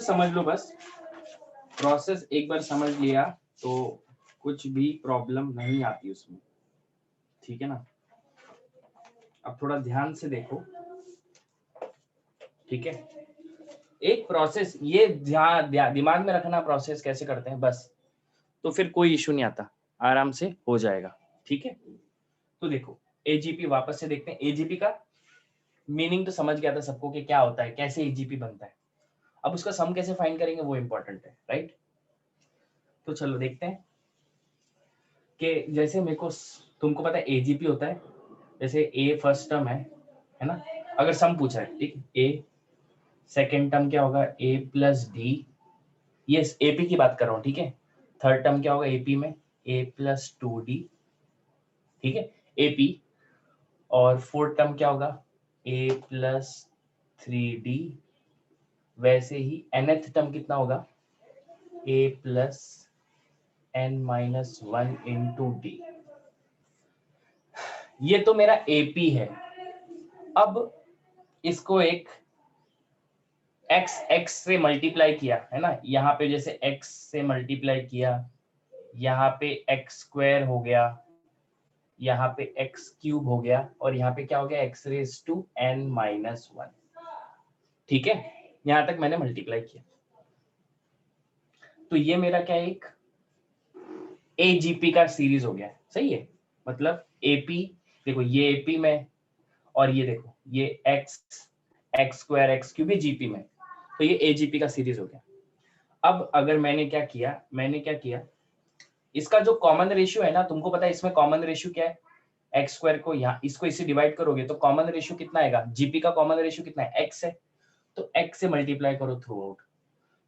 समझ लो बस, प्रोसेस एक बार समझ लिया तो कुछ भी प्रॉब्लम नहीं आती उसमें, ठीक है ना। अब थोड़ा ध्यान से देखो, ठीक है। एक प्रोसेस, ये दिमाग में रखना प्रोसेस कैसे करते हैं बस, तो फिर कोई इशू नहीं आता, आराम से हो जाएगा, ठीक है। तो देखो एजीपी वापस से देखते हैं। एजीपी का मीनिंग तो समझ गया था सबको कि क्या होता है, कैसे एजीपी बनता है। अब उसका सम कैसे फाइंड करेंगे वो इंपॉर्टेंट है, राइट। तो चलो देखते हैं कि जैसे मेरे को, तुमको पता है एजीपी होता है, जैसे ए फर्स्ट टर्म है ना। अगर सम पूछा है, ठीक, ए सेकेंड टर्म क्या होगा, ए प्लस डी, ये एपी की बात कर रहा हूँ, ठीक है। थर्ड टर्म क्या होगा एपी में, ए प्लस 2d, ठीक है, एपी। और फोर्थ टर्म क्या होगा, ए प्लस 3d। वैसे ही nth टर्म कितना होगा, ए प्लस n-1 इंटू डी। ये तो मेरा एपी है। अब इसको एक x से मल्टीप्लाई किया है ना, यहाँ पे जैसे x से मल्टीप्लाई किया, यहाँ पे x स्क्वायर हो गया, यहाँ पे x क्यूब हो गया, और यहाँ पे क्या हो गया x रेज टू n-1, ठीक है। यहाँ तक मैंने मल्टीप्लाई किया, तो ये मेरा क्या है, एक एजीपी का सीरीज हो गया, सही है। मतलब एपी, देखो ये एपी में, और ये देखो ये x square x cube GP में, तो ये एजीपी का सीरीज हो गया। अब अगर मैंने क्या किया, इसका जो कॉमन रेशियो है ना, तुमको पता है इसमें कॉमन रेशियो क्या है, एक्स स्क्वायर को यहाँ इसको इससे डिवाइड करोगे तो कॉमन रेशियो कितना आएगा, जीपी का कॉमन रेशियो कितना है, एक्स है, तो एक्स से मल्टीप्लाई करो थ्रू आउट।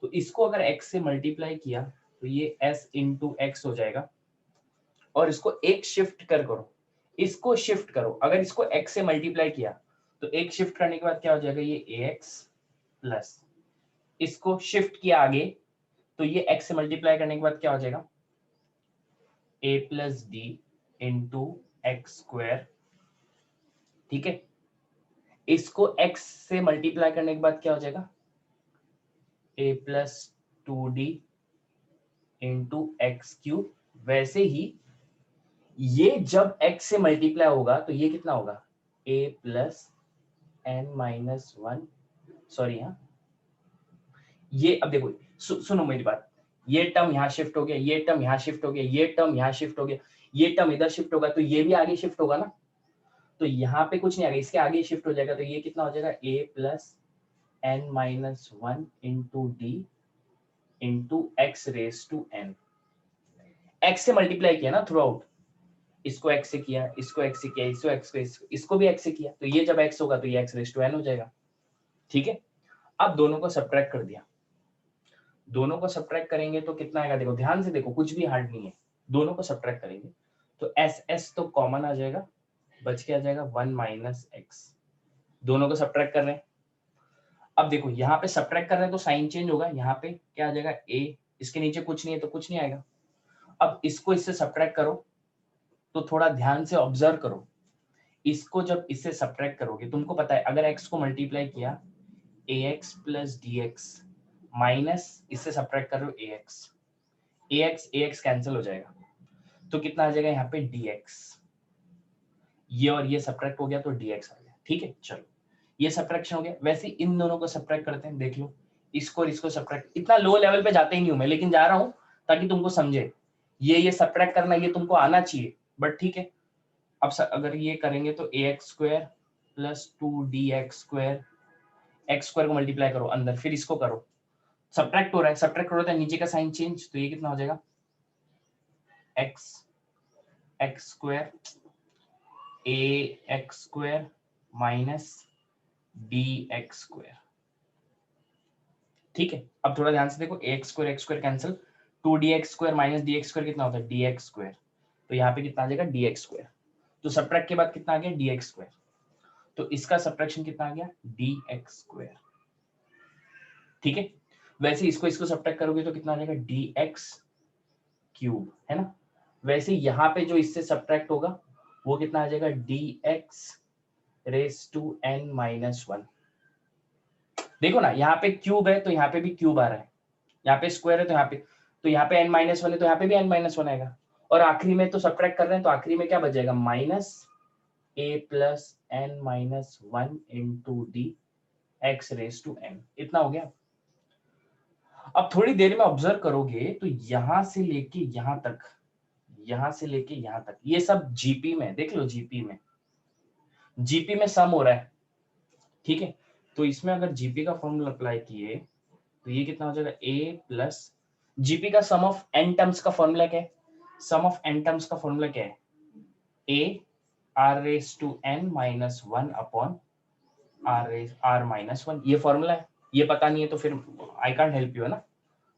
तो इसको अगर एक्स से मल्टीप्लाई किया तो ये एस इंटू एक्स हो जाएगा, और इसको एक शिफ्ट करो, इसको शिफ्ट करो। अगर इसको एक्स से मल्टीप्लाई किया तो एक शिफ्ट करने के बाद क्या हो जाएगा, ये ए एक्स प्लस, इसको शिफ्ट किया आगे तो ये एक्स से मल्टीप्लाई करने के बाद क्या हो जाएगा, a plus d into x square, ठीक है। इसको x से मल्टीप्लाई करने के बाद क्या हो जाएगा, a plus 2d into x cube. वैसे ही ये जब x से मल्टीप्लाई होगा तो ये कितना होगा, a प्लस n-1, सॉरी हाँ, ये अब देखो सुनो मेरी बात, ये टर्म यहाँ शिफ्ट हो गया, ये टर्म यहाँ शिफ्ट हो गया, ये टर्म यहाँ शिफ्ट हो गया, ये टर्म इधर शिफ्ट होगा, तो ये भी आगे शिफ्ट होगा ना। तो यहाँ पे कुछ नहीं आएगा, इसके आगे शिफ्ट हो जाएगा, तो ये कितना हो जाएगा, a plus n-1 into d into x raise to n। x से मल्टीप्लाई किया ना थ्रू आउट, इसको x से किया, इसको x से किया, इसको भी x से किया, तो ये जब x होगा तो ये x रेस टू n हो जाएगा, ठीक है। अब दोनों को सब्ट्रैक्ट कर दिया, दोनों को सब्ट्रैक्ट करेंगे तो कितना आएगा, देखो ध्यान से देखो, कुछ भी हार्ड नहीं है। दोनों को सब्ट्रैक्ट करेंगे तो s तो कॉमन आ जाएगा, बच के आ जाएगा 1 माइनस एक्स। दोनों को सब्ट्रैक्ट कर रहे हैं। अब देखो यहाँ पे सब्ट्रैक्ट कर रहे हैं तो साइन चेंज होगा, यहाँ पे क्या आ जाएगा a, इसके नीचे कुछ नहीं है तो कुछ नहीं आएगा। अब इसको इससे सब्ट्रैक्ट करो तो थोड़ा ध्यान से ऑब्जर्व करो, इसको जब इससे सब्ट्रैक्ट करोगे, तुमको पता है अगर x को मल्टीप्लाई किया ax प्लस dx माइनस इससे सब्ट्रैक्ट करो ax कैंसिल हो जाएगा, तो कितना आ जाएगा यहाँ पे dx, ये और ये सब्ट्रैक्ट हो गया तो dx आ गया, ठीक है। चलो ये सब्ट्रैक्शन हो गया। वैसे इन दोनों को सब्ट्रैक्ट करते हैं, देख लो इसको और इसको सब्ट्रैक्ट, इतना लो लेवल पे जाते ही नहीं हूं मैं, लेकिन जा रहा हूं ताकि तुमको समझे, ये सब्ट्रैक्ट करना ये तुमको आना चाहिए, बट ठीक है। अब अगर ये करेंगे तो ax square plus 2dx square, x square को मल्टीप्लाई करो अंदर, फिर इसको करो, सब्ट्रैक्ट हो रहा है, सब्ट्रैक्ट हो रहा है, नीचे का साइन चेंज, तो ये कितना हो जाएगा, x square ax square minus dx square, ठीक है। अब थोड़ा ध्यान से देखो, x square cancel, 2dx square minus dx square कितना होता है, dx स्क्वायर, तो यहाँ पे कितना आ जाएगा dx स्क्वायर, तो सब्ट्रैक्ट के बाद कितना आ गया dx स्क्वायर, तो इसका सब्ट्रैक्शन कितना आ गया dx स्क्वायर, ठीक है। वैसे इसको सब्ट्रैक्ट करोगे तो कितना आ जाएगा dx क्यूब, है ना। वैसे यहाँ पे जो इससे सब्ट्रैक्ट होगा वो कितना आ जाएगा dx रेस टू n-1, देखो ना, यहाँ पे क्यूब है तो यहाँ पे भी क्यूब आ रहा है, यहाँ पे स्क्वायर है तो यहाँ पे n-1 है तो यहाँ पे भी n-1 आएगा, और आखिरी में तो सब्ट्रैक्ट कर रहे हैं तो आखिरी में क्या बच जाएगा, minus a plus n-1 into d x raise to n। इतना हो गया। अब थोड़ी देर में ऑब्जर्व करोगे तो यहां से लेके यहां तक, यहां से लेके यहां तक, ये सब जीपी में, देख लो जीपी में सम हो रहा है, ठीक है। तो इसमें अगर जीपी का फॉर्मूला अप्लाई किए तो ये कितना हो जाएगा, a प्लस जीपी का सम ऑफ n टर्म्स का फॉर्मूला क्या है, सम ऑफ n टर्म्स का फॉर्मूला क्या है, a r raise to n minus 1 upon r minus 1, ये फॉर्मूला है। ये पता नहीं है तो फिर आई कांट हेल्प यू, है ना,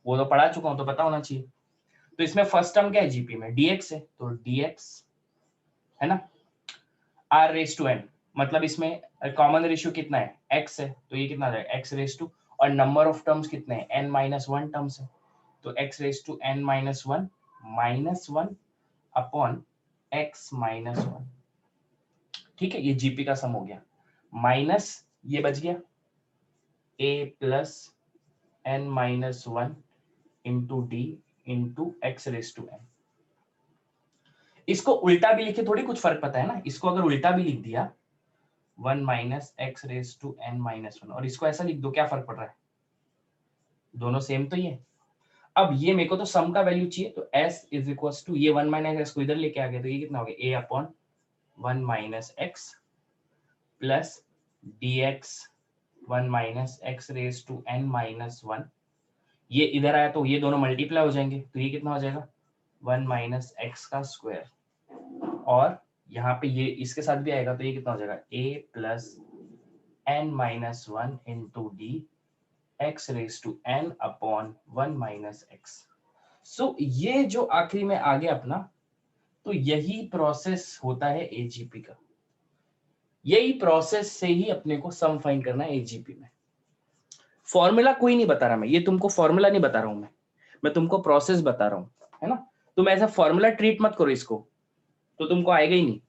वो तो पढ़ा चुका हूं तो पता होना चाहिए। तो इसमें फर्स्ट टर्म क्या है, जीपी में dx है तो dx है ना, r रेज टू n, मतलब इसमें कॉमन रेशियो कितना है, x है तो ये कितना आ जाएगा, x रेज टू, और नंबर ऑफ टर्म्स कितने हैं, n-1 टर्म्स है तो x raise to n-1 minus 1 upon x minus 1, ठीक है। ये जीपी का सम हो गया, माइनस ये बच गया a plus n-1 into d into x raise to n। इसको उल्टा भी लिखे थोड़ी कुछ फर्क पता है ना, इसको अगर उल्टा भी लिख दिया 1 minus x raise to n-1, और इसको ऐसा लिख दो, क्या फर्क पड़ रहा है, दोनों सेम तो ही है। अब ये मेरे को तो सम का वैल्यू चाहिए तो s इज इक्वल टू, ये 1 माइनस एक्स को इधर लेके आ गए तो ये कितना हो गया, a upon 1 minus x plus d x 1 minus x raise to n-1, ये इधर आया तो ये दोनों मल्टीप्लाई हो जाएंगे तो ये कितना हो जाएगा 1 माइनस एक्स का स्क्वायर, और यहाँ पे ये इसके साथ भी आएगा तो ये कितना हो जाएगा a plus n-1 into d x raise to n upon 1 minus x. So ये जो आखिरी में आ गया अपना, तो यही प्रोसेस होता है एजीपी का, यही प्रोसेस से ही अपने को सम फाइंड करना है एजीपी में। फॉर्मूला कोई नहीं बता रहा मैं, ये तुमको फॉर्मूला नहीं बता रहा हूं मैं तुमको प्रोसेस बता रहा हूं, है ना। तुम ऐसा फॉर्मूला ट्रीट मत करो इसको, तो तुमको आएगा ही नहीं।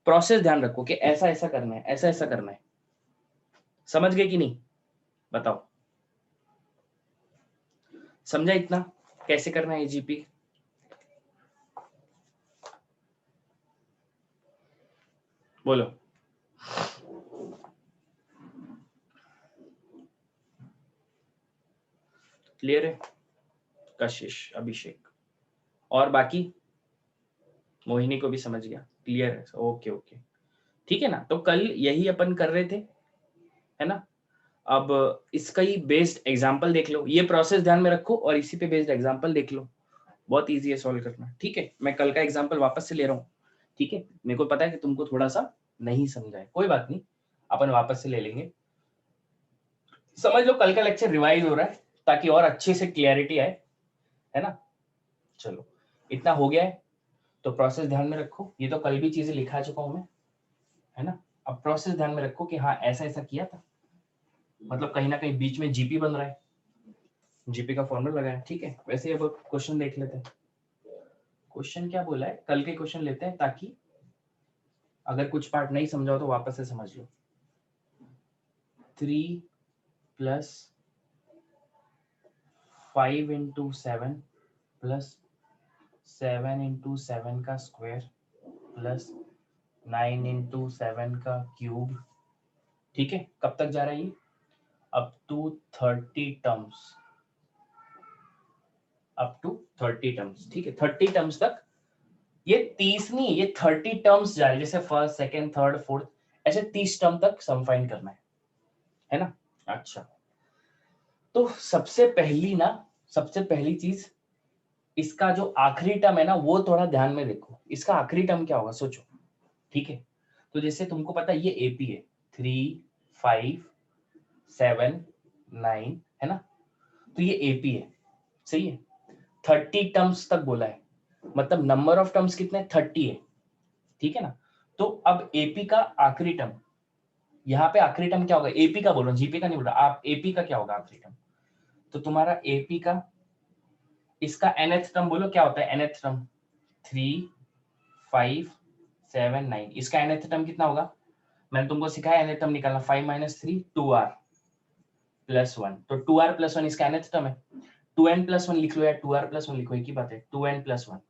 प्रोसेस ध्यान रखो कि ऐसा ऐसा करना है, ऐसा ऐसा करना है, समझ गए कि नहीं, बताओ, समझा इतना कैसे करना है एजीपी, बोलो। क्लियर है, कशिश, अभिषेक, और बाकी मोहिनी को भी समझ गया, क्लियर है, ओके ओके, ठीक है ना। तो कल यही अपन कर रहे थे, है ना। अब इसका ही बेस्ड एग्जांपल देख लो, ये प्रोसेस ध्यान में रखो और इसी पे बेस्ड एग्जांपल देख लो, बहुत इजी है सॉल्व करना, ठीक है। मैं कल का एग्जांपल वापस से ले रहा हूँ, ठीक है। मेरे को पता है कि तुमको थोड़ा सा नहीं समझा है, कोई बात नहीं, अपन वापस से ले लेंगे। समझ लो कल का लेक्चर रिवाइज हो रहा है ताकि और अच्छे से क्लियरिटी आए, है ना। चलो इतना हो गया है, तो प्रोसेस ध्यान में रखो, ये तो कल भी चीजें लिखा चुका हूं मैं, है ना। अब प्रोसेस ध्यान में रखो कि हाँ ऐसा ऐसा किया था, मतलब कहीं ना कहीं बीच में जीपी बन रहा है, जीपी का फॉर्मूला लगाया, ठीक है। वैसे अब क्वेश्चन देख लेते हैं, क्वेश्चन क्या बोला है, कल के क्वेश्चन लेते हैं ताकि अगर कुछ पार्ट नहीं समझाओ तो वापस से समझ लो। 3 प्लस 5 इंटू 7 प्लस 7 इंटू 7 का स्क्वायर प्लस 9 इंटू 7 का क्यूब, ठीक है। कब तक जा रहा है ये, up to 30 terms, up to 30 terms, ठीक है। 30 टर्म्स तक, ये 30 नहीं, ये 30 टर्म्स जा रहे हैं, जैसे फर्स्ट सेकंड थर्ड फोर्थ, ऐसे 30 टर्म तक सम फाइंड करना है ना। अच्छा, तो सबसे पहली चीज, इसका जो आखिरी टर्म है ना वो थोड़ा ध्यान में देखो, इसका आखिरी टर्म क्या होगा सोचो, ठीक है। तो जैसे तुमको पता है ये एपी है, 3 5 7 9, है ना, तो ये एपी है, सही है। 30 टर्म्स तक बोला है, मतलब नंबर ऑफ टर्म्स कितने, 30 है, ठीक है ना। तो अब एपी का आखिरी टर्म, यहाँ पे आखिरी टर्म क्या होगा, एपी का बोलो, जीपी का नहीं बोल रहा, आप एपी का क्या होगा आखिरी टर्म, तो तुम्हारा एपी का, इसका nth टर्म बोलो क्या होता है, nth टर्म 3 5 7 9, इसका nth टर्म कितना होगा, मैंने तुमको सिखाया nth टर्म निकालना, 5 - 3 2r, प्लस 1, तो 2r प्लस 1 इसका nth टर्म है। 2n प्लस 1 लिख लो या 2r प्लस 1 लिखो, एक ही बात है, 2n प्लस 1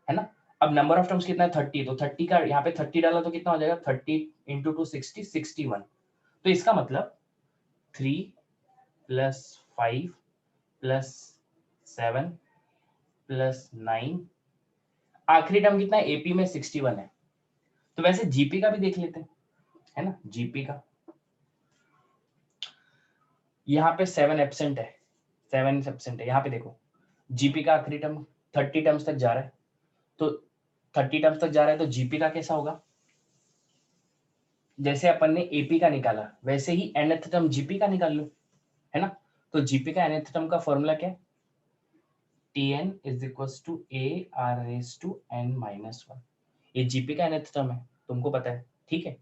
है ना। अब नंबर ऑफ टर्म्स कितना है 30, तो 30 का यहाँ पे 30 डाला तो कितना हो जाएगा 30 इंटू 2 60 61। तो इसका मतलब 3 प्लस 5 प्लस 7 प्लस 9, आखिरी टर्म कितना है एपी में 61 है। तो वैसे जीपी का भी देख लेते हैं, है ना। जीपी का यहाँ पे 7 एब्सेंट है, 7 एब्सेंट है। यहाँ पे देखो जीपी का आखिरी टर्म 30 टर्म्स तक जा रहा है, तो 30 टर्म्स तक जा रहा है, तो जीपी का कैसा होगा, जैसे अपन ने एपी का निकाला वैसे ही nth टर्म जीपी का निकाल लो, है ना। तो जीपी का nth टर्म का फॉर्मूला क्या है, Tn is equals to a r raised to n minus 1। ये जीपी का nth टर्म है, तुमको पता है, ठीक है।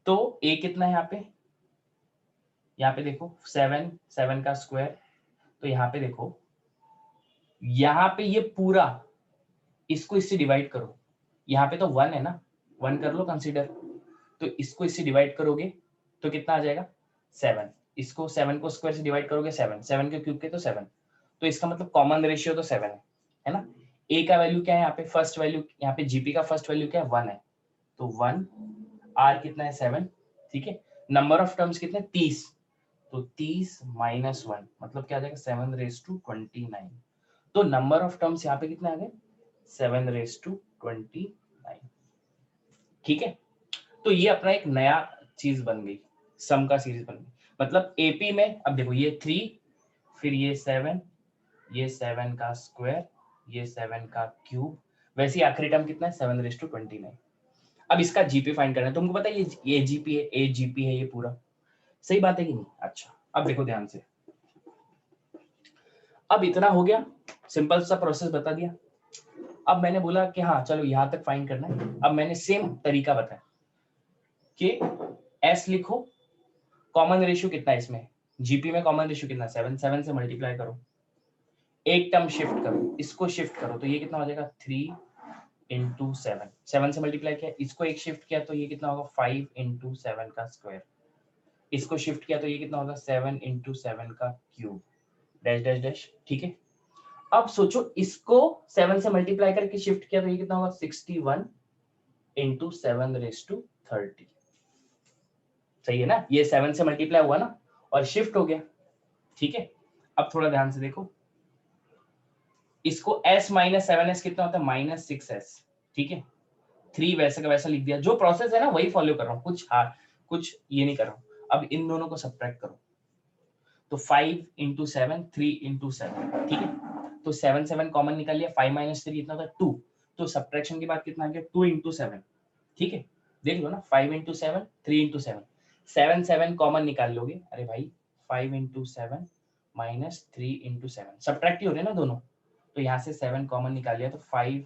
तो a कितना है यहाँ पे देखो 7, 7 का स्क्वायर, तो यहाँ पे देखो, यहाँ पे ये पूरा इसको इससे डिवाइड करो, यहाँ पे तो 1 है ना, 1 कर लो कंसीडर, तो इसको इससे डिवाइड करोगे तो कितना आ जाएगा 7, इसको 7 को स्क्वायर से डिवाइड करोगे 7, 7 के क्यूब के तो 7, तो इसका मतलब कॉमन रेशियो तो 7 है ना। ए का वैल्यू क्या है यहाँ पे, फर्स्ट वैल्यू, यहाँ पे जीपी का फर्स्ट वैल्यू क्या है 1 है, तो 1, आर कितना है 7, ठीक है। नंबर ऑफ टर्म्स कितने 30, तो 30 माइनस 1 मतलब क्या आ जाएगा 7 रेज टू 29। तो नंबर ऑफ टर्म्स यहाँ पे कितने आ गए 7 रेज टू 29, ठीक है। तो ये अपना एक नया चीज बन गई, सम का सीरीज बन गई। मतलब एपी में अब देखो ये 3, फिर ये 7, ये 7 का स्क्वायर, ये 7 का क्यूब, वैसे ही आखिरी टर्म कितना है 7 रेज टू 29। अब इसका जीपी फाइंड करना है, तुमको पता है ये जीपी है, ए जीपी है, ये पूरा सही बात है कि नहीं। अच्छा अब देखो ध्यान से, अब इतना हो गया, सिंपल सा प्रोसेस बता दिया। अब मैंने बोला कि हाँ चलो यहां तक फाइंड करना है। अब मैंने सेम तरीका बताया कि एस लिखो, कॉमन रेशियो कितना है इसमें, जीपी में कॉमन रेशियो कितना 7, 7 से मल्टीप्लाई करो, एक टर्म शिफ्ट करो, इसको शिफ्ट करो, तो ये कितना हो जाएगा 3 इंटू 7, 7 से मल्टीप्लाई किया, इसको एक शिफ्ट किया तो ये कितना होगा 5 इंटू 7 का स्क्वायर, इसको शिफ्ट किया तो ये कितना होगा 7 इंटू 7 का क्यूब, डैश डैश डैश, ठीक है। अब सोचो इसको 7 से मल्टीप्लाई करके शिफ्ट किया तो ये कितना होगा 61 इंटू 7 रेज टू 30, सही है ना। ये 7 से मल्टीप्लाई हुआ ना और शिफ्ट हो गया, ठीक है। अब थोड़ा ध्यान से देखो, इसको s माइनस 7s कितना होता है माइनस 6s, ठीक है। 3 वैसे का वैसा लिख दिया, जो प्रोसेस है ना वही फॉलो कर रहा हूँ, कुछ ये नहीं कर रहा हूँ। अब इन दोनों को सब्ट्रैक्ट करो, तो 5 इंटू 7, 3 इंटू 7, ठीक है। तो 7 7 कॉमन निकाल लिया, 5 माइनस 3 कितना होता है 2, तो सब्ट्रैक्शन के बाद कितना आ गया 2 इंटू 7, ठीक है। देख लो ना 5 इंटू 7, 3 इंटू 7, 7 7 कॉमन निकाल लोगे, अरे भाई 5 इंटू 7 माइनस 3 इंटू 7, सब्ट्रैक्ट ही हो रहे ना दोनों, तो यहाँ से 7 कॉमन निकाल लिया तो 5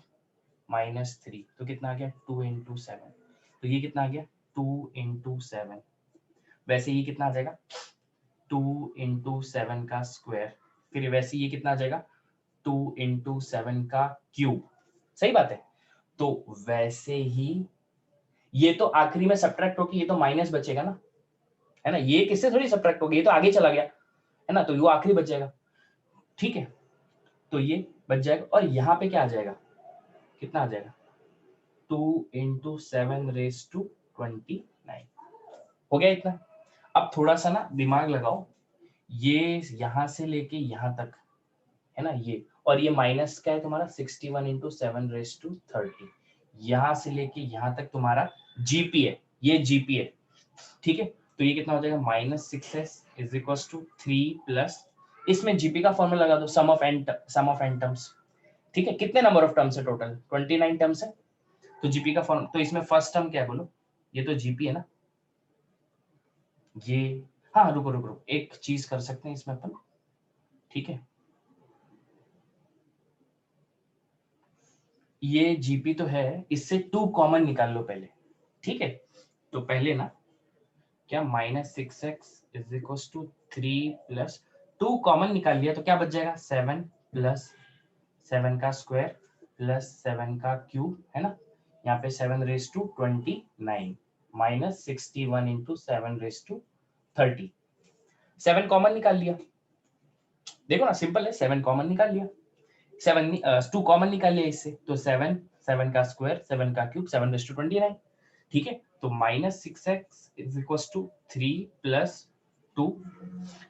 माइनस 3, तो कितना आ गया 2 इंटू 7, तो ये कितना आ गया 2 इंटू 7, वैसे ये कितना आ जाएगा 2 इंटू 7 का स्क्वायर, फिर वैसे ये कितना आ जाएगा 2 इंटू 7 का क्यूब, सही बात है। तो वैसे ही ये तो आखिरी में सब्ट्रैक्ट होके ये तो माइनस बचेगा ना, है ना, ये किससे थोड़ी सब्ट्रैक्ट होगी, ये तो आगे चला गया है ना, तो वो आखिरी बच जाएगा, ठीक है। तो ये बच जाएगा और यहाँ पे क्या आ जाएगा, कितना आ जाएगा 2 इंटू 7 रेज टू 29, हो गया इतना। अब थोड़ा सा ना दिमाग लगाओ, ये यहाँ से लेके यहाँ तक है ना ये, और ये माइनस क्या है तुम्हारा 61 इंटू 7 रेज टू 30, यहाँ से लेके यहाँ तक तुम्हारा जीपी है, ये जीपी है, ठीक है। तो ये कितना हो जाएगा minus 6s is equal to 3 plus, इसमें जीपी का फॉर्मूला लगा दो, सम ऑफ एन टर्म्स, ठीक है। कितने नंबर ऑफ टर्म्स है टोटल 29 टर्म्स है, तो जीपी का फॉर्म, तो इसमें फर्स्ट टर्म क्या है बोलो, ये तो जीपी है ना ये, हाँ रुको रुको रुको, एक चीज कर सकते हैं इसमें अपन, ठीक है। ये जीपी तो है, इससे 2 कॉमन निकाल लो पहले, ठीक है। तो पहले ना क्या minus 6x is equal to 3 plus 2 common निकाल लिया तो क्या बच जाएगा 7 प्लस 7 का स्क्वायर प्लस 7 का क्यूब, है ना। यहाँ पे 7 raise to 29 minus 61 into 7 raise to 30, 7 common निकाल लिया, देखो ना सिंपल है, 7 कॉमन निकाल लिया, 2 कॉमन निकाल लिया इससे, तो 7 7 का स्क्वायर 7 का क्यूब 7/29, ठीक है। तो -6x इज इक्वल्स टू 3 + 2।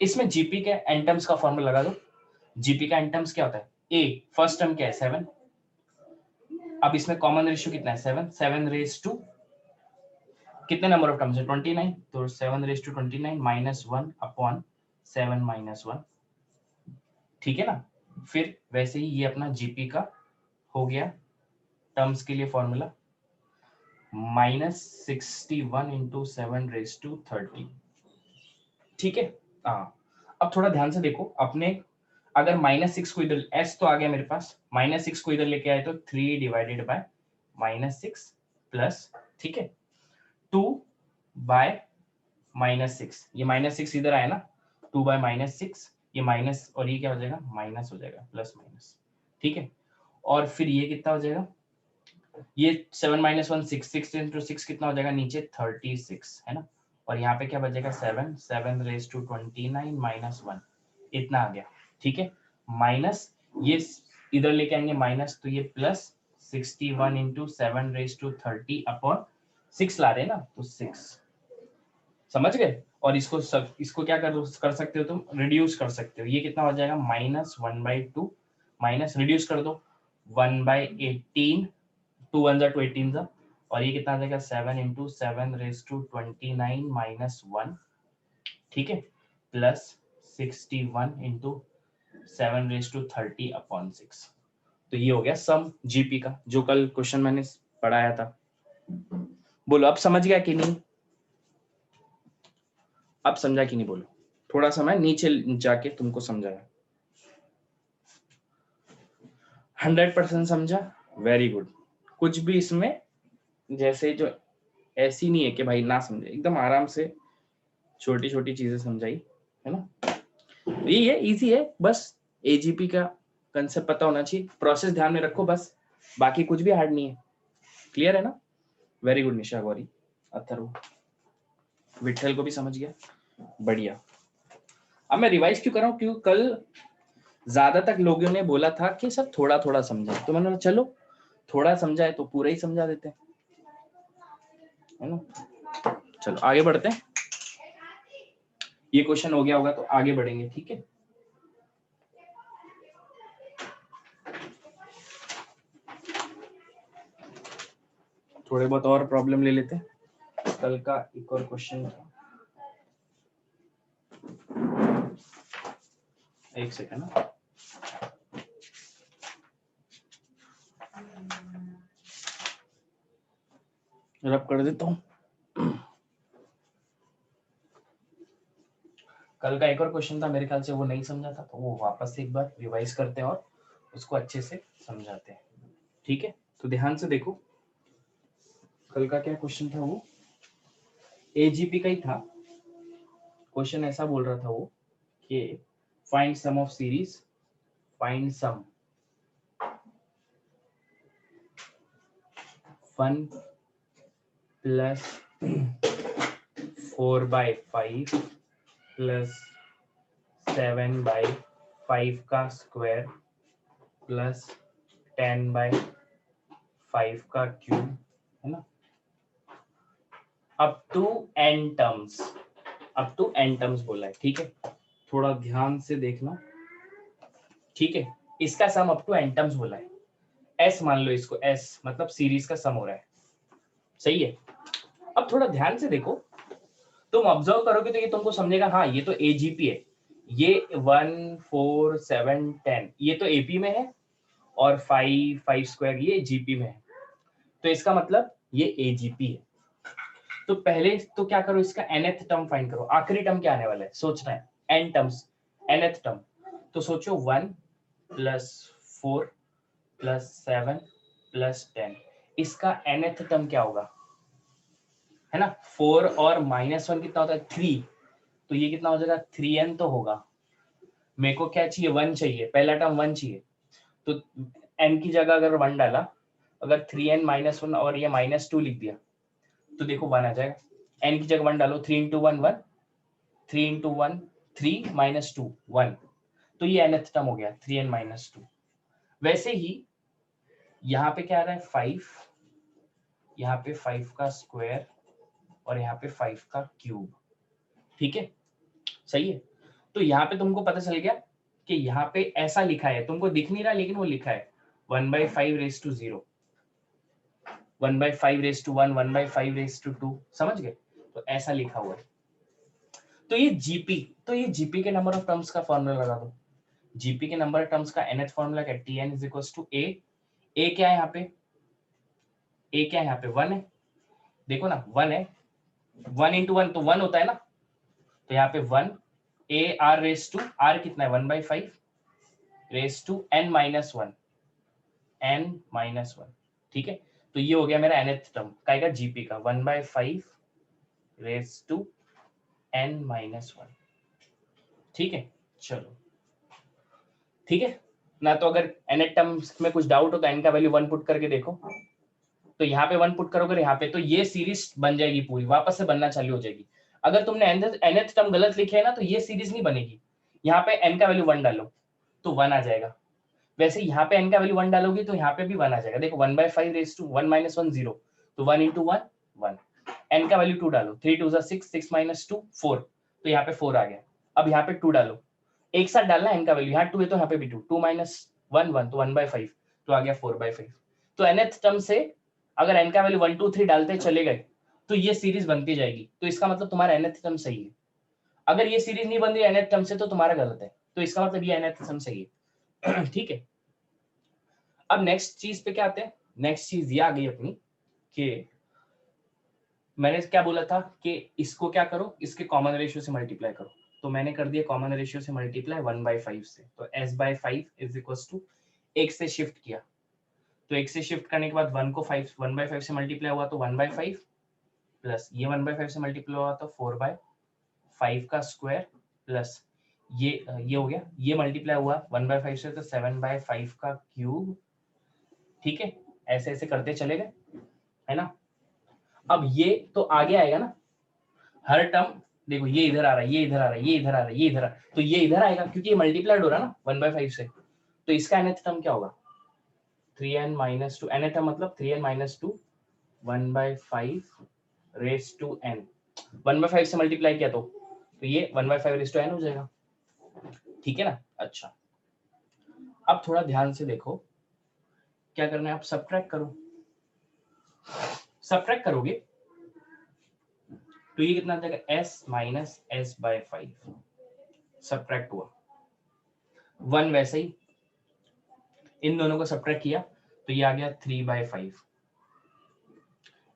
इसमें जीपी के एन टर्म्स का फॉर्मूला लगा दो। जीपी का एन टर्म्स क्या होता है, ए फर्स्ट टर्म क्या है 7, अब इसमें कॉमन रेशियो कितना है 7, 7 कितने नंबर ऑफ टर्म्स है 29, तो 7/29 -1 /7 -1, ठीक है ना। फिर वैसे ही ये अपना जीपी का हो गया, टर्म्स के लिए फॉर्मूला -61 × 7/30, ठीक है। हाँ, अब थोड़ा ध्यान से देखो, अपने अगर -6 को इधर, s तो आ गया मेरे पास, -6 को इधर लेके आए तो 3 / -6 प्लस, ठीक है, 2/-6, ये -6 इधर आया ना, 2/-6, ये माइनस और ये क्या हो जाएगा माइनस हो जाएगा, प्लस माइनस, ठीक है। और फिर ये कितना हो जाएगा, ये 7 - 1 6, 6 × 6 कितना हो जाएगा नीचे 36, है ना। और यहाँ पे क्या बचेगा 7 7/29 -1, इतना आ गया, ठीक है। माइनस ये इधर लेके आएंगे माइनस, तो ये प्लस 61 × 7/30/6 ला रहे हैं ना, तो 6, समझ गए। और इसको क्या कर सकते हो तुम, रिड्यूस कर सकते हो, ये कितना हो जाएगा -1/2, माइनस रिड्यूस कर दो 1/18, 2 1 जा 2 18 जा, और ये कितना आ जाएगा 7 × 7/29 -1, ठीक है, प्लस 61 × 7/30/6। तो ये हो गया सम जीपी का, जो कल क्वेश्चन मैंने पढ़ाया था। बोलो अब समझ गया कि नहीं, अब समझा कि नहीं, बोलो। थोड़ा सा मैं नीचे जाके तुमको समझाया। 100% समझा, वेरी गुड। कुछ भी इसमें जैसे जो ऐसी नहीं है कि भाई ना समझे, एकदम आराम से छोटी छोटी चीजें समझाई, है ना। ये है, इजी है, बस एजीपी का कंसेप्ट पता होना चाहिए, प्रोसेस ध्यान में रखो बस, बाकी कुछ भी हार्ड नहीं है। क्लियर है ना, वेरी गुड निशा, गौरी, अथर्व, विठल को भी समझ गया, बढ़िया। अब मैं रिवाइज क्यों कर रहा हूँ, क्योंकि कल ज्यादा तक लोगों ने बोला था कि सर थोड़ा थोड़ा समझा, तो मैंने चलो थोड़ा समझा है तो पूरा ही समझा देते हैं, है ना। चलो आगे बढ़ते हैं, ये क्वेश्चन हो गया होगा तो आगे बढ़ेंगे, ठीक है। थोड़े बहुत और प्रॉब्लम ले लेते हैं, कल का एक और क्वेश्चन था, एक सेकंड ना, रब कर देता हूँ। कल का एक और क्वेश्चन था, मेरे ख्याल से वो नहीं समझा था, तो वो वापस से एक बार रिवाइज करते हैं और उसको अच्छे से समझाते हैं, ठीक है। तो ध्यान से देखो, कल का क्या क्वेश्चन था, वो एजीपी का ही था। क्वेश्चन ऐसा बोल रहा था वो कि find sum of series, find sum 1 + 4/5 + 7/5 का स्क्वायर प्लस 10/5 का क्यूब, है ना, up to n terms, up to n terms बोला है, ठीक है। थोड़ा ध्यान से देखना, ठीक है। इसका sum up to n terms बोला है, s मान लो इसको, s मतलब सीरीज का सम हो रहा है, सही है। अब थोड़ा ध्यान से देखो, तुम ऑब्जर्व करोगे तो ये तुमको समझेगा, हाँ ये तो एजीपी है, ये 1 4 7 10 ये तो एपी में है, और 5 5 स्क्वायर ये जीपी में है, तो इसका मतलब ये एजीपी है। तो पहले तो क्या करो, इसका nth टर्म फाइंड करो, आखिरी टर्म क्या आने वाला है सोचना है, n टर्म्स, nth टर्म, तो सोचो 1 + 4 + 7 + 10, इसका nth टर्म क्या होगा, है ना। 4 और -1 कितना होता है 3, तो ये कितना हो जाएगा 3n तो होगा। मेरे को क्या चाहिए 1 चाहिए, पहला टर्म 1 चाहिए, तो n की जगह अगर 1 डाला, अगर 3n - 1 और ये -2 लिख दिया, तो देखो 1 आ जाएगा। n की जगह 1 डालो, 3 × 1 1, 3 × 1 3 माइनस 2 1, तो ये nth टर्म हो गया 3n माइनस 2। वैसे ही यहाँ पे क्या आ रहा है 5, यहाँ पे 5 का स्क्वायर और यहाँ पे 5 का क्यूब, ठीक है, सही है। तो यहाँ पे तुमको पता चल गया कि यहाँ पे ऐसा लिखा है, तुमको दिख नहीं रहा लेकिन वो लिखा है 1/5 raise to 0, 1/5 raise to 1, 1/5 raise to 2, समझ गए? तो ऐसा लिखा हुआ है। तो ये जीपी के नंबर ऑफ टर्म्स का फॉर्मूला लगा दो। जीपी के नंबर ऑफ टर्म्स का nth फॉर्मूला क्या है? Tn इज इक्वल्स टू ए क्या है यहाँ पे? ए क्या है यहाँ पे? 1 है, देखो ना 1 है, 1 इंटू 1 तो 1 होता है ना, तो यहाँ पे 1 a r raise to r कितना है 1/5 रेस टू n माइनस 1, ठीक है। तो ये हो गया मेरा nth टर्म का जीपी का 1/5 रेस टू n माइनस 1, ठीक है। चलो ठीक है ना, तो अगर nth टर्म्स में कुछ डाउट हो तो n का वैल्यू 1 पुट करके देखो, तो यहाँ पे 1 पुट करोगे यहाँ पे, तो ये सीरीज बन जाएगी पूरी, वापस से बनना चालू हो जाएगी। अगर तुमने nth टर्म गलत लिखे है ना तो ये सीरीज नहीं बनेगी। यहाँ पे n का वैल्यू 1 डालो तो 1 आ जाएगा, वैसे यहाँ पे n का वैल्यू 1 डालोगे तो यहाँ पे भी 1 आ जाएगा। देखो 1/5 रेज टू 1 माइनस 1 0, तो 1 इंटू 1 1, n का वैल्यू 2 डालो, 3 2 6, 6 माइनस 2 4, तो यहाँ पे 4 आ गया। अब यहाँ पे 2 डालो, एक साथ डालना n का वैल्यू, यहाँ 2 है तो यहाँ पे भी 2, 2 माइनस 1 1, तो 1/5, तो आ गया 4/5। तो nth टर्म से अगर n का वैल्यू 1 2 3 डालते चले गए तो ये सीरीज बनती जाएगी, तो इसका मतलब तुम्हारा nth टर्म सही है। अगर ये सीरीज नहीं बन रही nth टर्म से तो तुम्हारा गलत है, तो इसका मतलब ये nth टर्म सही है। ठीक है, अब नेक्स्ट चीज पे क्या आते हैं? नेक्स्ट चीज ये आ गई अपनी कि मैंने क्या बोला था कि इसको क्या करो, इसके कॉमन रेशियो से मल्टीप्लाई करो, तो मैंने कर दिया कॉमन रेशियो से मल्टीप्लाई 1/5 से, तो s/5 इज इक्वल्स टू एक से शिफ्ट किया, तो एक से शिफ्ट करने के बाद 1 को 1/5 से मल्टीप्लाई हुआ तो 1/5 प्लस ये 1/5 से मल्टीप्लाई हुआ तो 4/5 का स्क्वायर प्लस ये हो गया, ये मल्टीप्लाई हुआ 1/5 से तो 7/5 का क्यूब, ठीक है। ऐसे ऐसे करते चले गए, है ना। अब ये तो आगे आएगा ना, हर टर्म देखो ये इधर आ रहा है, ये इधर आ रहा है, ये इधर आ रहा है, ये इधर तो ये इधर आएगा क्योंकि ये मल्टीप्लाइड हो रहा है ना 1/5 से, तो इसका nth टर्म क्या होगा 3n माइनस 2, nth टर्म मतलब 3n minus 2 1/5 raise to n, 1/5 से मल्टीप्लाई किया तो ये 1/5 रेस टू n हो जाएगा, ठीक है ना। अच्छा, अब थोड़ा ध्यान से देखो क्या करना है, आप सबट्रैक्ट करो, सबट्रैक्ट करोगे तो ये कितना आ जाएगा s माइनस s/5, सबट्रैक्ट हुआ 1, वैसे ही इन दोनों को सबट्रैक्ट किया तो ये आ गया 3/5,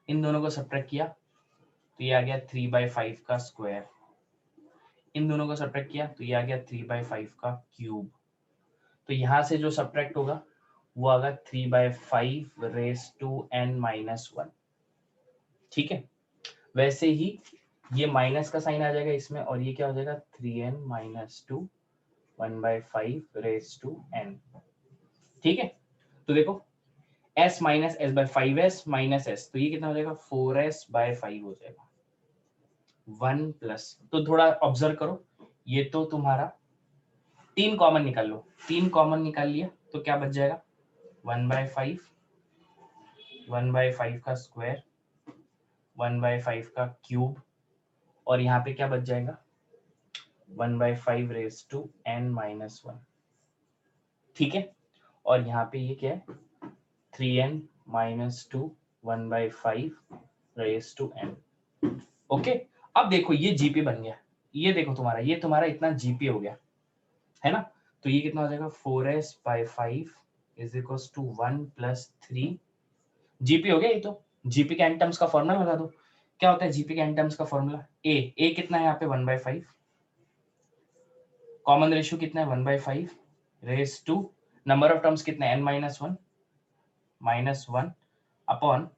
इन दोनों को सबट्रैक्ट किया तो ये आ गया 3/5 का स्क्वायर, इन दोनों को सबट्रैक्ट किया तो ये आ गया 3/5 का क्यूब, तो यहां से जो सबट्रैक्ट होगा वो आगा 3/5 रेस टू n माइनस 1, ठीक है। वैसे ही ये माइनस का साइन आ जाएगा इसमें और ये क्या हो जाएगा 3n minus 2 1/5 raise to n, ठीक है। तो देखो s minus s by 5s minus s, तो ये कितना हो जाएगा 4s/5 हो जाएगा 1 प्लस, तो थोड़ा ऑब्जर्व करो, ये तो तुम्हारा 3 कॉमन निकाल लो, 3 कॉमन निकाल लिया तो क्या बच जाएगा 1/5, 1/5 का स्क्वायर 1/5 का क्यूब, और यहाँ पे क्या बच जाएगा 1/5 रेस टू n माइनस 1, ठीक है। और यहाँ पे ये क्या है 3n minus 2 1/5 raise to n, okay. अब देखो ये जीपी बन गया, ये देखो तुम्हारा, ये तुम्हारा इतना जीपी हो गया, है ना। तो ये कितना हो जाएगा 4s/5 is equals to 1 plus 3, GP हो गया। ये तो जीपी के एन टर्म्स का फॉर्मूला लगा दो, क्या होता है जीपी के एन टर्म्स का फॉर्मूला, ए कितना है यहाँ पे 1/5, कॉमन रेशियो कितना है 1/5 raise to number of terms कितना है n माइनस 1 अपॉन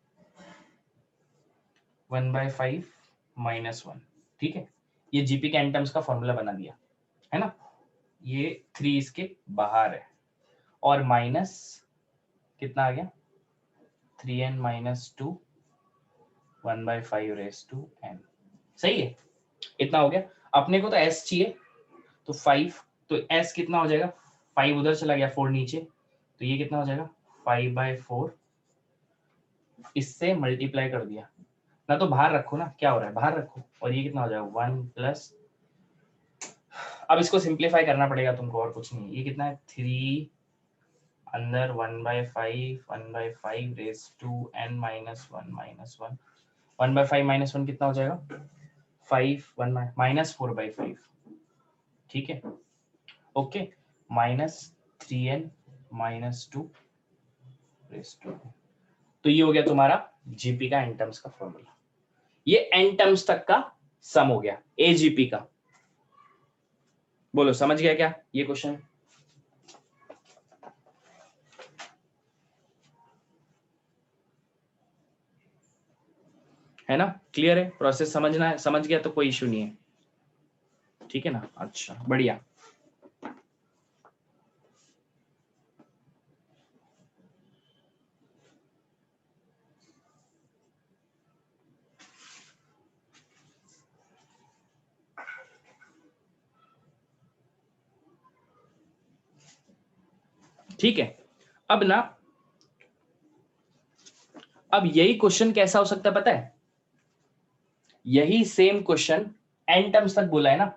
1/5 माइनस 1, ठीक है। ये जीपी के एन टर्म्स का फॉर्मूला बना दिया, है ना। ये 3 इसके बाहर है और माइनस कितना आ गया 3n minus 2 1/5 raise to n, सही है। इतना हो गया, अपने को तो s चाहिए, तो 5, तो s कितना हो जाएगा, 5 उधर चला गया, 4 नीचे, तो ये कितना हो जाएगा 5/4, इससे मल्टीप्लाई कर दिया ना, तो बाहर रखो ना, क्या हो रहा है बाहर रखो, और ये कितना हो जाएगा 1 प्लस, अब इसको सिंप्लीफाई करना पड़ेगा तुमको, और कुछ नहीं, ये कितना है 3 अंदर 1/5 रेज टू n -1 -1, 1/5 -1 कितना हो जाएगा 5, 1 -4/5, ठीक है, ओके, -3n -2 रेज टू, तो ये हो गया तुम्हारा जीपी का एन टर्म्स का फॉर्मूला, ये एन टर्म्स तक का सम हो गया एजीपी का। बोलो समझ गया क्या ये क्वेश्चन? है ना, क्लियर है, प्रोसेस समझना है, समझ गया तो कोई इशू नहीं है, ठीक है ना, अच्छा बढ़िया। ठीक है, अब ना, अब यही क्वेश्चन कैसा हो सकता है पता है, यही सेम क्वेश्चन एन टर्म्स तक बोला है ना,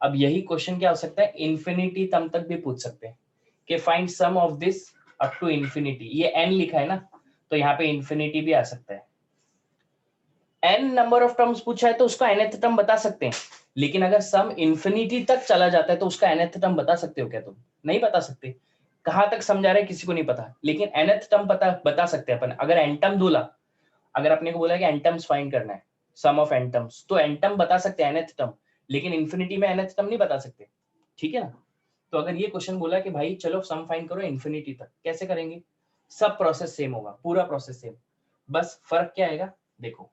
अब यही क्वेश्चन क्या हो सकता है इन्फिनिटी टर्म तक भी पूछ सकते हैं कि find sum of this up to infinity, ये एन लिखा है ना, तो यहाँ पे इन्फिनिटी भी आ सकता है, एन नंबर ऑफ टर्म्स पूछा है तो उसका nth टर्म बता सकते हैं, लेकिन अगर सम इन्फिनिटी तक चला जाता है तो उसका nth टर्म बता सकते हो क्या तुम? नहीं बता सकते, कहां तक समझा रहे किसी को नहीं पता, लेकिन nth टर्म बता सकते हैं अपन, अगर एन टर्म बोला, अगर अपने को बोला कि एन टर्म्स फाइंड करना है, सम ऑफ एन टर्म्स, तो एन टर्म बता सकते हैं nth टर्म, लेकिन इन्फिनिटी में nth टर्म नहीं बता सकते, ठीक है ना। तो अगर ये क्वेश्चन बोला कि भाई चलो सम फाइंड करो इन्फिनिटी तक, कैसे करेंगे? सब प्रोसेस सेम होगा, पूरा प्रोसेस सेम, बस फर्क क्या आएगा, देखो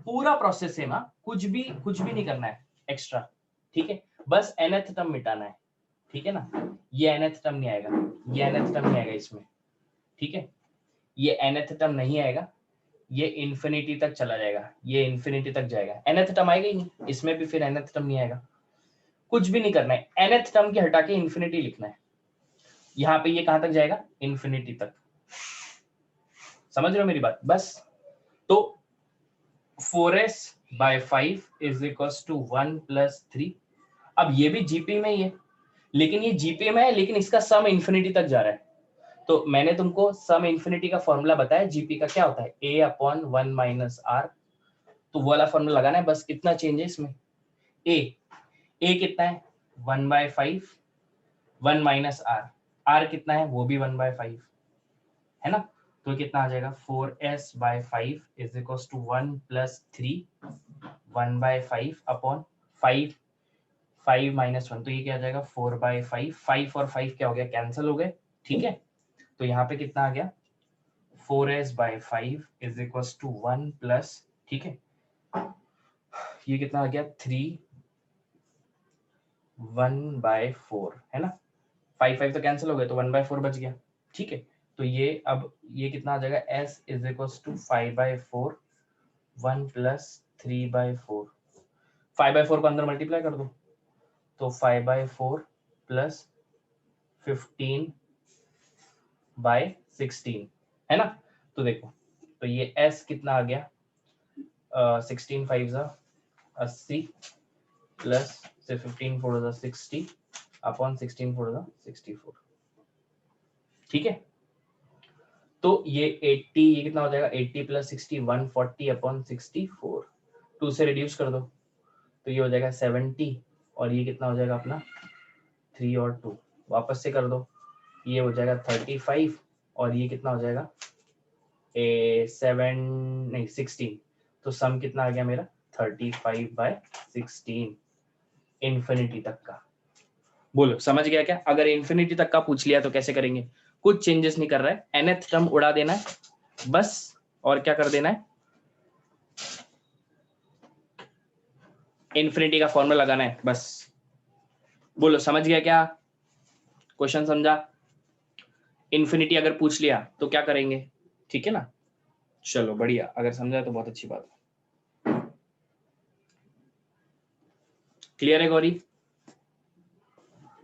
पूरा प्रोसेस सेम, कुछ भी नहीं करना है एक्स्ट्रा, ठीक है, बस nth टर्म मिटाना है, ठीक है ना, ये nth टर्म नहीं आएगा, ये nth टर्म नहीं आएगा इसमें, ठीक है, ये nth टर्म नहीं आएगा, ये इन्फिनिटी तक चला जाएगा, ये इन्फिनिटी तक जाएगा, nth टर्म आएगा ही नहीं, इसमें भी फिर nth टर्म नहीं आएगा, कुछ भी नहीं करना है, nth टर्म की हटा के इन्फिनिटी लिखना है, यहाँ पे ये कहां तक जाएगा इन्फिनिटी तक, समझ रहे हो मेरी बात? बस तो 4s/5 इज इक्वल्स टू 1 + 3, अब ये भी जीपी में ही है, लेकिन ये जीपी में है, लेकिन इसका सम इन्फिनिटी तक जा रहा है, तो मैंने तुमको सम इन्फिनिटी का फॉर्मूला बताया, जीपी का क्या होता है a/1 - r, तो वो वाला फॉर्मूला लगाना है, बस कितना चेंज है इसमें, a कितना है 1/5, 1 - r कितना है वो भी 1/5 है ना, तो कितना आ जाएगा 4s/5 is equal to 1 + 3 1/5 upon 5 -1, तो ये क्या आ जाएगा 4/5, 5 और 5 क्या हो गया कैंसिल हो गए, ठीक है, तो यहाँ पे कितना आ गया 4s/5 is equal to 1 plus, ठीक है, ये कितना आ गया 3 1/4 है ना, 5 तो कैंसिल हो गए, तो 1/4 बच गया, ठीक है, तो ये अब ये कितना आ जाएगा s इज इक्वल टू 5/4 1 + 3/4, 5/4 को अंदर मल्टीप्लाई कर दो, तो 5/4 + 15/16 है ना, तो देखो, तो ये s कितना आ गया 16 5 80 प्लस से 15 4 60 अपॉन 16 4 64, ठीक है, तो ये 80, ये कितना हो जाएगा 80 + 60 140 अपॉन 64, 2 से रिड्यूस कर दो, तो ये हो जाएगा 70, और ये कितना हो जाएगा अपना 3 और 2 वापस से कर दो, ये हो जाएगा 35, और ये कितना हो जाएगा 16, तो सम कितना आ गया मेरा 35/16 इन्फिनिटी तक का। बोलो समझ गया क्या? अगर इन्फिनिटी तक का पूछ लिया तो कैसे करेंगे? कुछ चेंजेस नहीं कर रहा है, nth टर्म उड़ा देना है बस, और क्या कर देना है इन्फिनिटी का फॉर्मूला लगाना है बस। बोलो समझ गया क्या? क्वेश्चन समझा? इन्फिनिटी अगर पूछ लिया तो क्या करेंगे, ठीक है ना, चलो बढ़िया, अगर समझा तो बहुत अच्छी बात है। क्लियर है गौरी?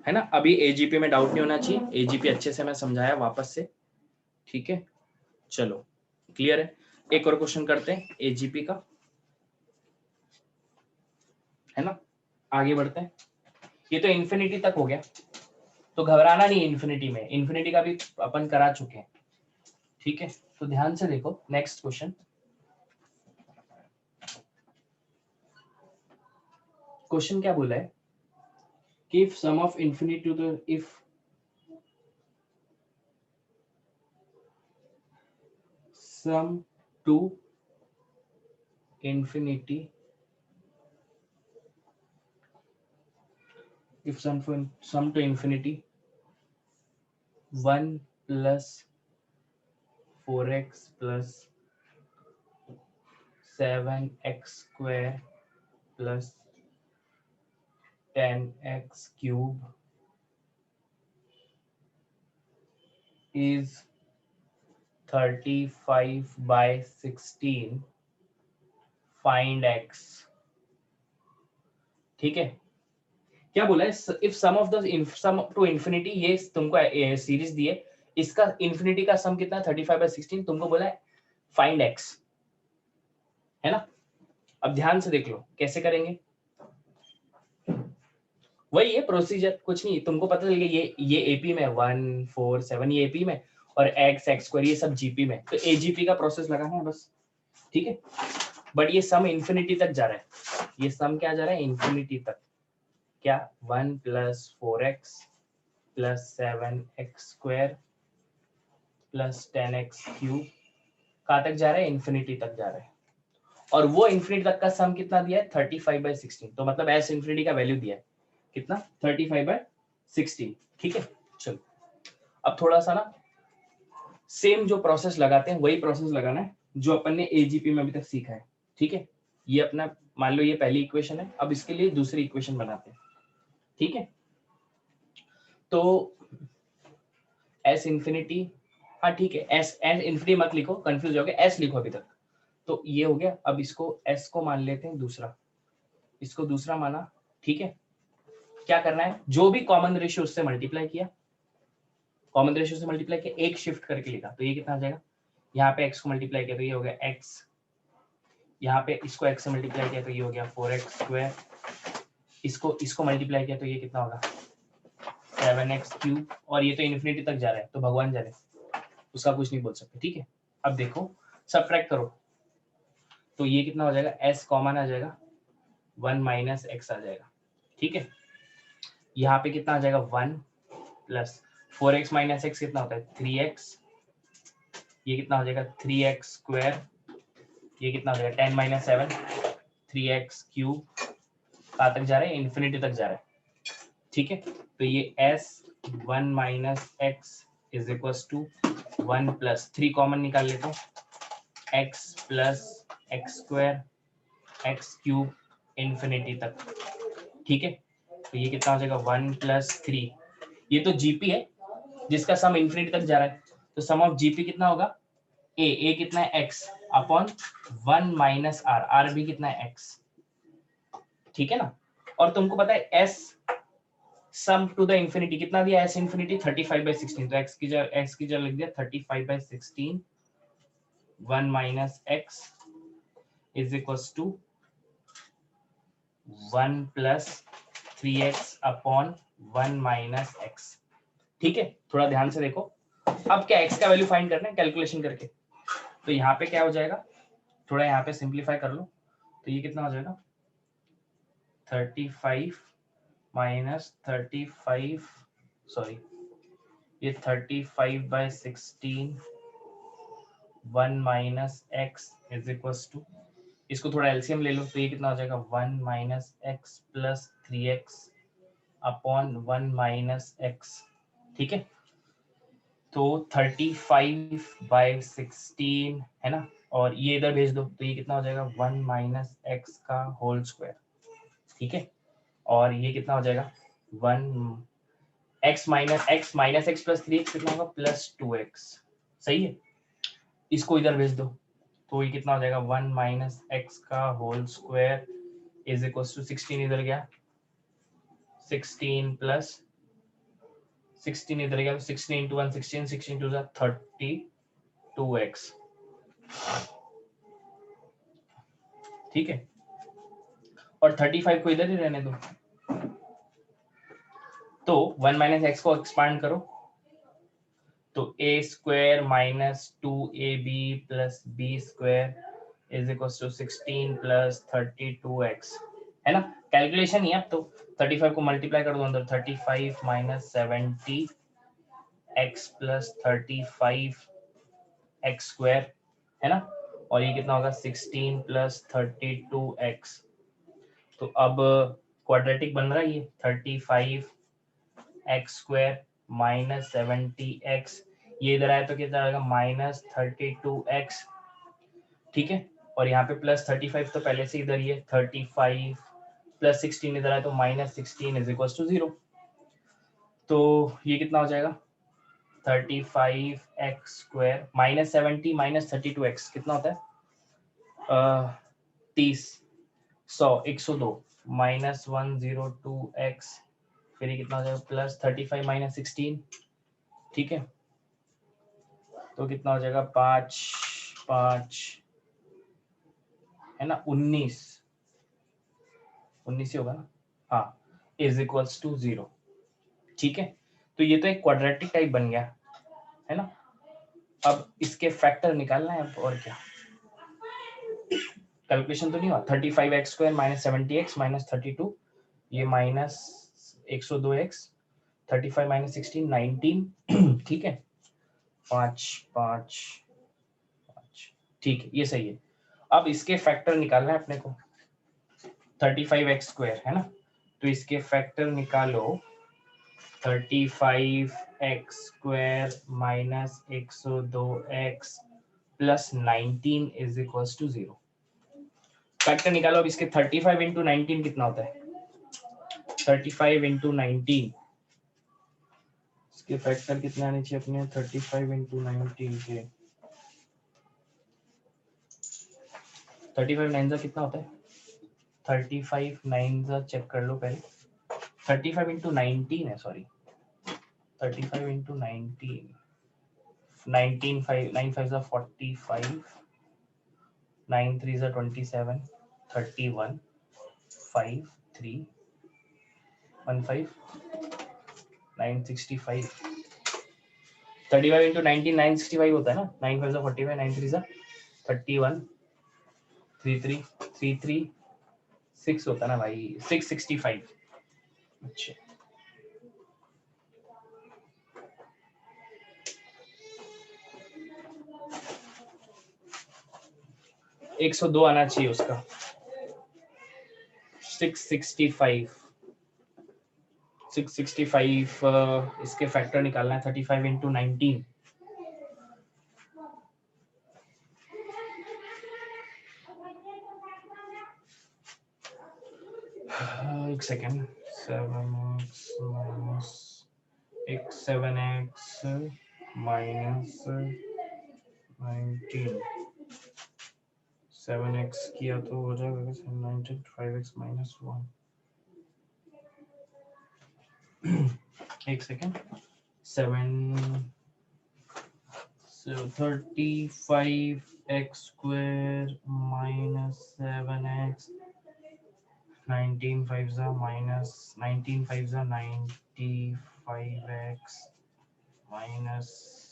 है ना। अभी एजीपी में डाउट नहीं होना चाहिए, एजीपी अच्छे से मैं समझाया वापस से, ठीक है। चलो क्लियर है। एक और क्वेश्चन करते हैं एजीपी का, है ना। आगे बढ़ते हैं। ये तो इन्फिनिटी तक हो गया, तो घबराना नहीं, इन्फिनिटी में, इन्फिनिटी का भी अपन करा चुके हैं, ठीक है। तो ध्यान से देखो नेक्स्ट क्वेश्चन। क्वेश्चन क्या बोला है कि if sum of infinity to the if sum to infinity if sum to infinity 1 plus 4x plus 7x square plus 10x cube is 35 by 16, find x। ठीक है। क्या बोला है, if sum of the sum to infinity, ये तुमको series दी है, इसका infinity का सम कितना है 35 by 16, तुमको बोला है फाइंड x, है ना। अब ध्यान से देख लो कैसे करेंगे, वही है प्रोसीजर, कुछ नहीं, तुमको पता चल गया ये एपी में 1 4 7 ये एपी में, और एक्स एक्स स्क्वायर ये सब जीपी में, तो एजीपी का प्रोसेस लगाना है बस, ठीक है। बट ये सम इंफिनिटी तक जा रहा है, ये सम क्या जा रहा है इंफिनिटी तक, क्या 1 plus 4x plus 7x square plus 10x cube, कहाँ तक जा रहा है इंफिनिटी तक जा रहा है, और वो इंफिनिटी तक का सम कितना दिया है 35 by 16, तो मतलब एस इंफिनिटी का वैल्यू दिया है कितना 35 by 16, ठीक है। चलो अब थोड़ा सा ना सेम जो प्रोसेस लगाते हैं वही प्रोसेस लगाना है जो अपन ने एजीपी में अभी तक सीखा है, ठीक है। ये अपना मान लो ये पहली इक्वेशन है, अब इसके लिए दूसरी इक्वेशन बनाते हैं, ठीक है। तो एस इंफिनिटी, हाँ ठीक है, एस एन इंफिनिटी मत लिखो, कंफ्यूज हो गया, एस लिखो अभी तक। तो ये हो गया, अब इसको एस को मान लेते हैं दूसरा, इसको दूसरा माना, ठीक है। क्या करना है, जो भी कॉमन रेशियो उससे मल्टीप्लाई किया, कॉमन रेशियो से मल्टीप्लाई किया, एक शिफ्ट करके लिखा, तो ये कितना आ जाएगा, यहाँ पे x को मल्टीप्लाई किया तो ये हो गया x, यहाँ पे इसको x से मल्टीप्लाई किया तो ये हो गया 4x स्क्वायर, इसको मल्टीप्लाई किया तो ये कितना होगा 7x क्यूब, और ये तो इन्फिनिटी तक जा रहा है तो भगवान जाने, उसका कुछ नहीं बोल सकते, ठीक है। अब देखो सबट्रैक्ट करो, तो ये कितना हो जाएगा, s कॉमन आ जाएगा, 1 माइनस एक्स आ जाएगा, ठीक है। यहाँ पे कितना आ जाएगा 1 प्लस 4x माइनस एक्स कितना होता है 3x, ये कितना हो जाएगा 3x स्क्वायर, ये कितना हो जाएगा 10 माइनस 7 3x क्यूब, कहाँ तक जा रहा है इन्फिनिटी तक जा रहा है, ठीक है। तो ये s 1 minus x is equal to 1 plus 3 common निकाल लेते हैं, x plus x square x cube infinity तक, ठीक है। तो ये कितना हो जाएगा 1 प्लस 3, ये तो जीपी है जिसका सम इन्फिनिटी तक जा रहा है, तो सम ऑफ जीपी कितना होगा, ए कितना है x upon 1 minus r, r भी कितना है x, ठीक है ना। और तुमको पता है s sum to the infinity कितना दिया, s इंफिनिटी 35 by 16, तो x की जगह लिख दिया 35 by 16, 1 minus x is equals to 1 plus 3x upon 1 minus x, ठीक है। थोड़ा ध्यान से देखो, अब क्या x का वैल्यू फाइंड करना है कैलकुलेशन करके, तो यहाँ पे क्या हो जाएगा, थोड़ा यहाँ पे सिंप्लीफाई कर लो, तो ये कितना हो जाएगा 35 माइनस 35, सॉरी ये 35 by 16 1 minus x is equals to, इसको थोड़ा एलसीएम ले लो, तो ये कितना हो जाएगा 1 minus x plus 3x upon 1 minus x, ठीक है। तो 35 by 16 है ना, और ये इधर भेज दो, तो ये कितना हो जाएगा 1 माइनस एक्स का होल स्क्वायर, ठीक है। और ये कितना हो जाएगा 1 x minus x plus 3x कितना होगा प्लस 2x, सही है। इसको इधर भेज दो, तो ये कितना हो जाएगा 1 माइनस एक्स का whole square is equal to 16, इधर गया 16 प्लस 16 इधर गया, 16 इंटू 1 16, 16 टू 32x, ठीक है। और 35 को इधर ही रहने दो, तो 1 माइनस एक्स को एक्सपांड करो, तो a square minus 2ab plus b square is equal to 16 plus 32x, है ना। कैलकुलेशन ही है अब तो, 35 को मल्टीप्लाई कर दो अंदर, 35 minus 70 x plus 35 x square, है ना। और ये कितना होगा 16 प्लस 32x। तो अब क्वाड्रेटिक बन रहा है ये, 35 एक्स स्क्वायर माइनस 70x, ये इधर आया तो कितना आएगा माइनस 32x, ठीक है। और यहाँ पे प्लस 35 तो पहले से इधर ही है, 35 प्लस 16 इधर आया तो माइनस 16 इज इक्वल टू 0। तो ये कितना हो जाएगा 35x square minus 70 minus 32x कितना होता है 30, 100 102 माइनस 102x, फिर ये कितना हो जाएगा प्लस 35 माइनस 16, ठीक है। तो कितना हो जाएगा 5 5, है ना, 19 ही होगा ना, हाँ, इज इक्वल्स टू 0, ठीक है। तो ये तो एक क्वाड्रेटिक टाइप बन गया, है ना। अब इसके फैक्टर निकालना है अब, और क्या, कैलकुलेशन तो नहीं हुआ, 35x square minus 70x minus 32, ये माइनस 102x, 35 माइनस 16 19, ठीक है, 5 5 5, ठीक है, ये सही है। अब इसके फैक्टर निकालना है अपने को, 35x स्क्वायर, है ना, तो इसके फैक्टर निकालो, 35x square minus 102x plus 19 is equal to 0। Factor निकालो अब इसके, 35 इंटू 19 कितना होता है 35 इंटू 19, इसके फैक्टर कितने आने चाहिए अपने, 35 इंटू 19 के 35 9 कितना होता है, 35 9 चेक कर लो पहले, 35 इंटू 19 है, सॉरी 35 इंटू 19, 19 5 9 5 45, 9 3 27, 31 5 3 15 965, 35 इंटू 19 965 होता है ना, 9 5 45, 9 3 31 33 33 6 होता है ना भाई, 665। अच्छा, एक 102 आना चाहिए उसका, 665 इसके फैक्टर निकालना है, 35 इंटू 19, एक सेकेंड, 7x माइनस 19, 7x किया तो हो जाएगा 19, 5x माइनस 1, एक second, 7 so 35x square minus 7x, 19 5s are minus 19 5s are 95x minus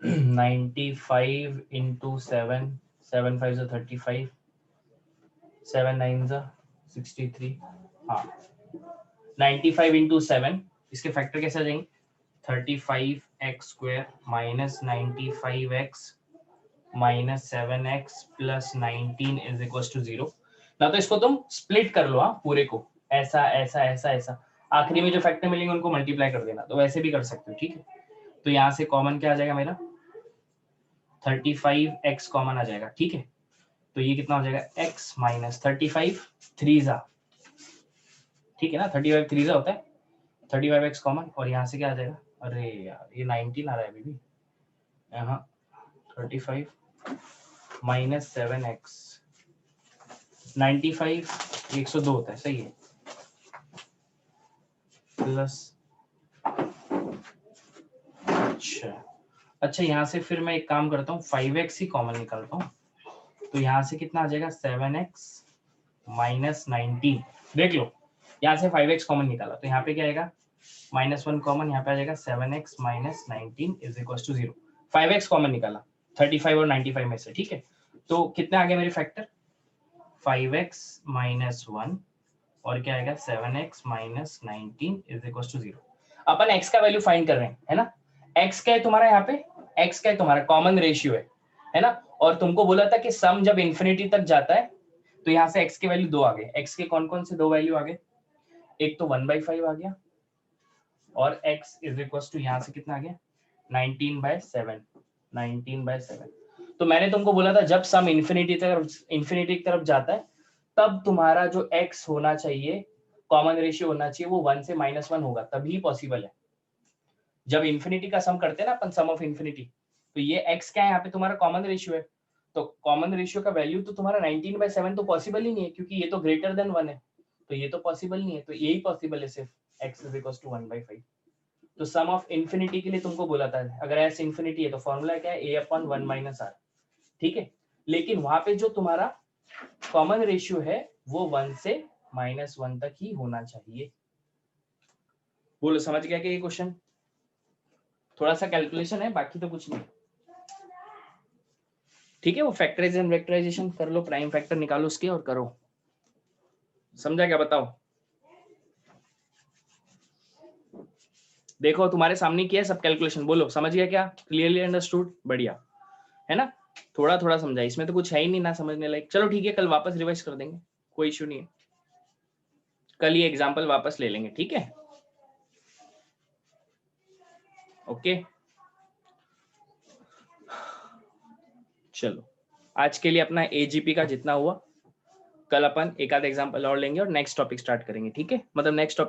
95 into 7, 7 5s are 35, 7 9s are 63, हाँ 95 into 7, इसके फैक्टर कैसे आ जाएंगे, 35x square minus 95x minus 7x plus 19 is equal to 0। ना तो इसको तुम स्प्लिट कर लो, हाँ पूरे को, ऐसा ऐसा ऐसा ऐसा, आखिरी में जो फैक्टर मिलेंगे उनको मल्टीप्लाई कर देना, तो वैसे भी कर सकते हो, ठीक है। तो यहाँ से कॉमन क्या आ जाएगा मेरा, 35x कॉमन आ जाएगा, ठीक है। तो ये कितना हो जाएगा x माइनस 35 3 ठीक है ना, 35 3 होता है, 35x कॉमन, और यहाँ से क्या आ जाएगा, अरे यार ये 19 आ रहा है अभी भी, यहाँ 35 माइनस 7x 95 102 होता है, सही है, प्लस अच्छा यहाँ से फिर मैं एक काम करता हूँ 5x ही कॉमन निकालता हूँ, तो यहाँ से कितना आ जाएगा 7x माइनस 19, देख लो यहाँ से 5x कॉमन निकाला तो यहाँ पे क्या आएगा -1 कॉमन, यहाँ पे आ जाएगा 7x minus 19 is equal to 0। 5x common निकाला 35 और 95 में से, ठीक है, तो कितने आ गए मेरे फैक्टर 5x माइनस 1 और क्या आएगा 7x minus 19 is equal to 0। अपन x का वैल्यू फाइंड कर रहे हैं, है ना, x क्या है तुम्हारा, यहाँ पे x क्या है तुम्हारा कॉमन रेशियो है ना, और तुमको बोला था कि सम जब इंफिनिटी तक जाता है तो यहाँ से x के वैल्यू 2 आ गए, x के कौन कौन से 2 वैल्यू आ गए, एक तो 1/5 आ गया और x इज इक्वल टू यहाँ से कितना आ गया 19/7। तो मैंने तुमको बोला था जब सम इंफिनिटी की तरफ जाता है तब तुम्हारा जो x होना चाहिए कॉमन रेशियो होना चाहिए वो 1 से -1 होगा, तभी पॉसिबल है। जब इंफिनिटी का सम करते हैं ना अपन, सम ऑफ इंफिनिटी, तो ये x क्या है यहाँ पे तुम्हारा कॉमन रेशियो है, तो कॉमन रेशियो का वैल्यू तो तुम्हारा 19/7 तो पॉसिबल ही नहीं है, क्योंकि ये तो ग्रेटर देन 1 है, तो ये तो पॉसिबल नहीं है, तो यही पॉसिबल है सिर्फ x इज इक्वल टू 1/5। तो सम ऑफ इंफिनिटी के लिए तुमको बोला था अगर s इंफिनिटी है तो फॉर्मूला क्या है a/1 - r, ठीक है, लेकिन वहां पे जो तुम्हारा कॉमन रेशियो है वो 1 से -1 तक ही होना चाहिए। बोलो समझ गया क्या ये क्वेश्चन? थोड़ा सा कैलकुलेशन है, बाकी तो कुछ नहीं, ठीक है, वो फैक्टराइजेशन वेक्टराइजेशन कर लो, प्राइम फैक्टर निकालो उसके और करो, समझा क्या बताओ? देखो तुम्हारे सामने किया है सब कैलकुलेशन, बोलो समझ गया क्या, क्लियरली अंडरस्टूड, बढ़िया है ना, थोड़ा थोड़ा समझा, इसमें तो कुछ है ही नहीं ना समझने लायक। चलो ठीक है, कल वापस रिवाइज कर देंगे, कोई इश्यू नहीं है, कल ये एग्जाम्पल वापस ले लेंगे, ठीक है, ओके। चलो आज के लिए अपना एजीपी का जितना हुआ, कल अपन एक आध एग्जाम्पल और लेंगे और नेक्स्ट टॉपिक स्टार्ट करेंगे, ठीक है, मतलब नेक्स्ट टॉपिक